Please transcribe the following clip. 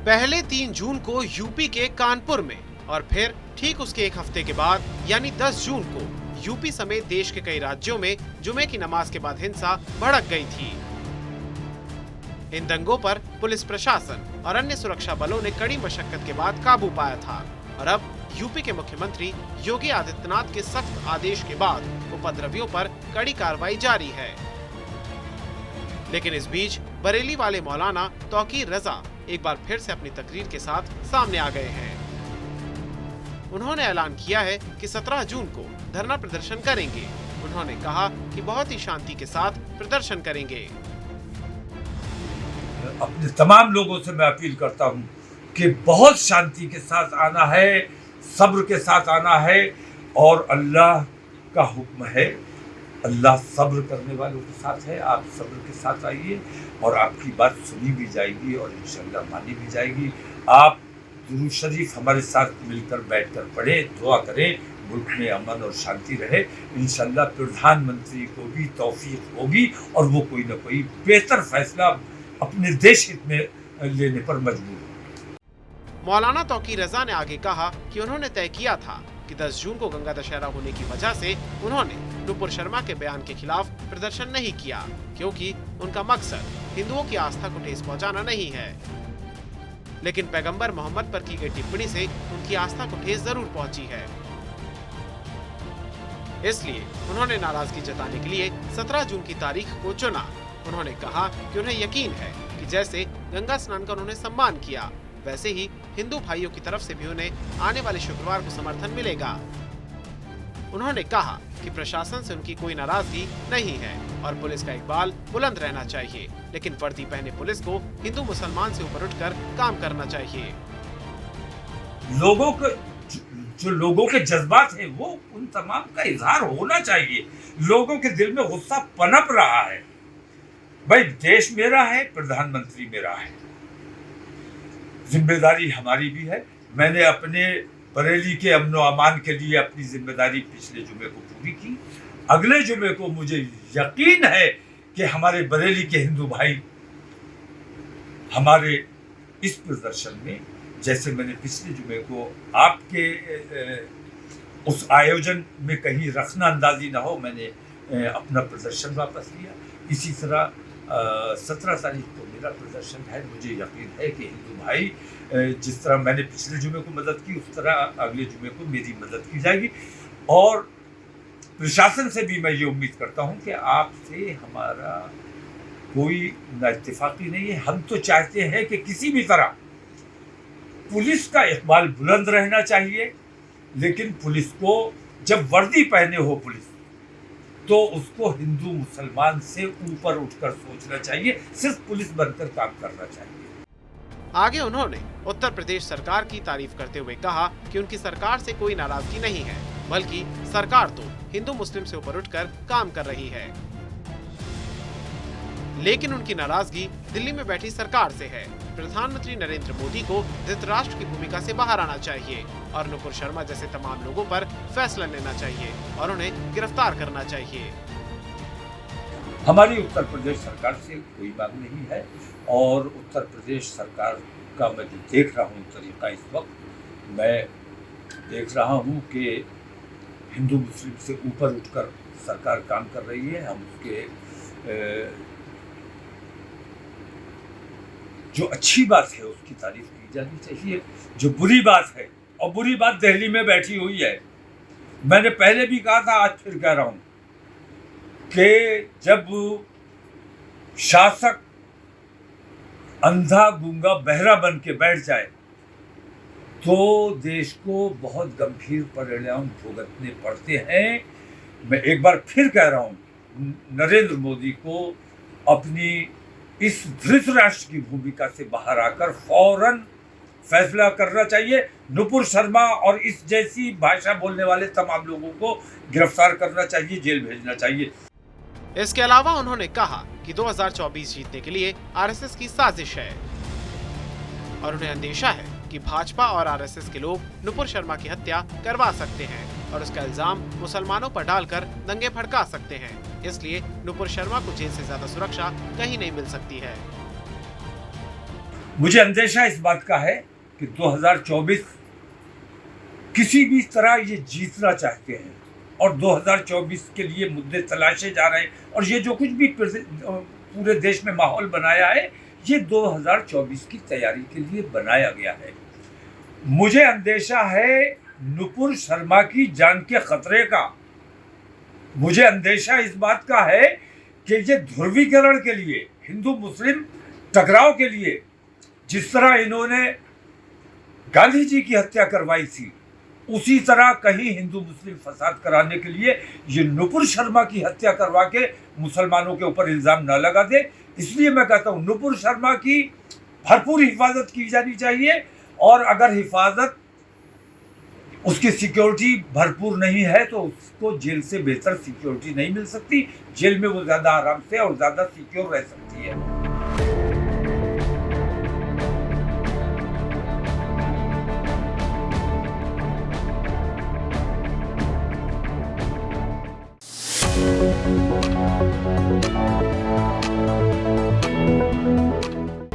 पहले 3 जून को यूपी के कानपुर में और फिर ठीक उसके एक हफ्ते के बाद यानी 10 जून को यूपी समेत देश के कई राज्यों में जुमे की नमाज के बाद हिंसा भड़क गई थी। इन दंगों पर पुलिस प्रशासन और अन्य सुरक्षा बलों ने कड़ी मशक्कत के बाद काबू पाया था और अब यूपी के मुख्यमंत्री योगी आदित्यनाथ के सख्त आदेश के बाद उपद्रवियों पर कड़ी कार्रवाई जारी है। लेकिन इस बीच बरेली वाले मौलाना तौकीर रजा एक बार फिर से अपनी तकरीर के साथ सामने आ गए हैं। उन्होंने ऐलान किया है कि 17 जून को धरना प्रदर्शन करेंगे। उन्होंने कहा कि बहुत ही शांति के साथ प्रदर्शन करेंगे। अपने तमाम लोगों से मैं अपील करता हूं कि बहुत शांति के साथ आना है, सब्र के साथ आना है और अल्लाह का हुक्म है। अल्लाह सब्र करने वालों के साथ है। आप सब्र के साथ आइए और आपकी बात सुनी भी जाएगी और इंशाअल्लाह मानी भी जाएगी। आप दुरूद शरीफ हमारे साथ मिलकर बैठकर पढ़ें, दुआ करें, मुल्क में अमन और शांति रहे। इंशाअल्लाह प्रधानमंत्री को भी तौफीक होगी और वो कोई ना कोई बेहतर फैसला अपने देश हित में लेने पर मजबूर हो। मौलाना तौकीर रजा ने आगे कहा कि उन्होंने तय किया था कि 10 जून को गंगा दशहरा होने की वजह से उन्होंने नुपुर शर्मा के बयान के खिलाफ प्रदर्शन नहीं किया, क्योंकि उनका मकसद हिंदुओं की आस्था को ठेस पहुंचाना नहीं है। लेकिन पैगंबर मोहम्मद पर की गई टिप्पणी से उनकी आस्था को ठेस जरूर पहुंची है। इसलिए उन्होंने नाराजगी जताने के लिए 17 जून की तारीख को चुना। उन्होंने कहा कि उन्हें यकीन है कि जैसे गंगा स्नान का उन्होंने सम्मान किया, वैसे ही हिंदू भाइयों की तरफ से भी उन्हें आने वाले शुक्रवार को समर्थन मिलेगा। उन्होंने कहा कि प्रशासन से उनकी कोई नाराजगी नहीं है और पुलिस का इकबाल बुलंद रहना चाहिए, लेकिन वर्दी पहने पुलिस को हिंदू मुसलमान से ऊपर उठकर काम करना चाहिए। लोगों को जो लोगों के जज्बात है वो उन तमाम का इजहार होना चाहिए। लोगों के दिल में गुस्सा पनप रहा है। भाई देश मेरा है, प्रधानमंत्री मेरा है, जिम्मेदारी हमारी भी है। मैंने अपने बरेली के अमन व अमान के लिए अपनी जिम्मेदारी पिछले जुमे को पूरी की। अगले जुमे को मुझे यकीन है कि हमारे बरेली के हिंदू भाई हमारे इस प्रदर्शन में, जैसे मैंने पिछले जुमे को आपके उस आयोजन में कहीं रखना अंदाजी ना हो, मैंने अपना प्रदर्शन वापस लिया। इसी तरह 17 तारीख को मेरा प्रदर्शन है। मुझे यकीन है कि हिंदू भाई जिस तरह मैंने पिछले जुमे को मदद की, उस तरह अगले जुमे को मेरी मदद की जाएगी। और प्रशासन से भी मैं ये उम्मीद करता हूँ कि आपसे हमारा कोई ना इत्तेफाकी नहीं है। हम तो चाहते हैं कि किसी भी तरह पुलिस का इकबाल बुलंद रहना चाहिए, लेकिन पुलिस को जब वर्दी पहने हो पुलिस, तो उसको हिंदू मुसलमान से ऊपर उठकर सोचना चाहिए, सिर्फ पुलिस बनकर काम करना चाहिए। आगे उन्होंने उत्तर प्रदेश सरकार की तारीफ करते हुए कहा कि उनकी सरकार से कोई नाराजगी नहीं है, बल्कि सरकार तो हिंदू मुस्लिम से ऊपर उठकर काम कर रही है। लेकिन उनकी नाराजगी दिल्ली में बैठी सरकार से है। प्रधानमंत्री नरेंद्र मोदी को धृतराष्ट्र की भूमिका से बाहर आना चाहिए और नुपुर शर्मा जैसे तमाम लोगों पर फैसला लेना चाहिए और उन्हें गिरफ्तार करना चाहिए। हमारी उत्तर प्रदेश सरकार से कोई मांग नहीं है और उत्तर प्रदेश सरकार का मैं जो देख रहा हूँ तरीका, इस वक्त मैं देख रहा हूँ कि हिंदू मुस्लिम से ऊपर उठकर सरकार काम कर रही है। हम उसके जो अच्छी बात है उसकी तारीफ की जानी चाहिए। जो बुरी बात है, और बुरी बात दिल्ली में बैठी हुई है, मैंने पहले भी कहा था, आज फिर कह रहा हूं कि जब शासक अंधा गूंगा बहरा बन के बैठ जाए तो देश को बहुत गंभीर परिणाम भुगतने पड़ते हैं। मैं एक बार फिर कह रहा हूं, नरेंद्र मोदी को अपनी इस धृतराष्ट्र की भूमिका से बाहर आकर फौरन फैसला करना चाहिए। नुपुर शर्मा और इस जैसी भाषा बोलने वाले तमाम लोगों को गिरफ्तार करना चाहिए, जेल भेजना चाहिए। इसके अलावा उन्होंने कहा कि 2024 जीतने के लिए आरएसएस की साजिश है और उन्हें अंदेशा है कि भाजपा और आरएसएस के लोग नुपुर शर्मा की हत्या करवा सकते हैं और उसका इल्जाम मुसलमानों पर डालकर दंगे भड़का सकते हैं। इसलिए नुपुर शर्मा को जेल से ज्यादा सुरक्षा कहीं नहीं मिल सकती है। मुझे अंदेशा इस बात का है कि 2024 किसी भी तरह ये जीतना चाहते हैं और 2024 के लिए मुद्दे तलाशे जा रहे हैं, और ये जो कुछ भी पूरे देश में माहौल बनाया है ये 2024 की तैयारी के लिए बनाया गया है। मुझे अंदेशा है नुपुर शर्मा की जान के खतरे का। मुझे अंदेशा इस बात का है कि ये ध्रुवीकरण के लिए, हिंदू मुस्लिम टकराव के लिए, जिस तरह इन्होंने गांधी जी की हत्या करवाई थी उसी तरह कहीं हिंदू मुस्लिम फसाद कराने के लिए ये नुपुर शर्मा की हत्या करवा के मुसलमानों के ऊपर इल्जाम न लगा दे। इसलिए मैं कहता हूँ नुपुर शर्मा की भरपूर हिफाजत की जानी चाहिए, और अगर हिफाजत उसकी सिक्योरिटी भरपूर नहीं है तो उसको जेल से बेहतर सिक्योरिटी नहीं मिल सकती। जेल में वो ज़्यादा आराम से और ज़्यादा सिक्योर रह सकती है।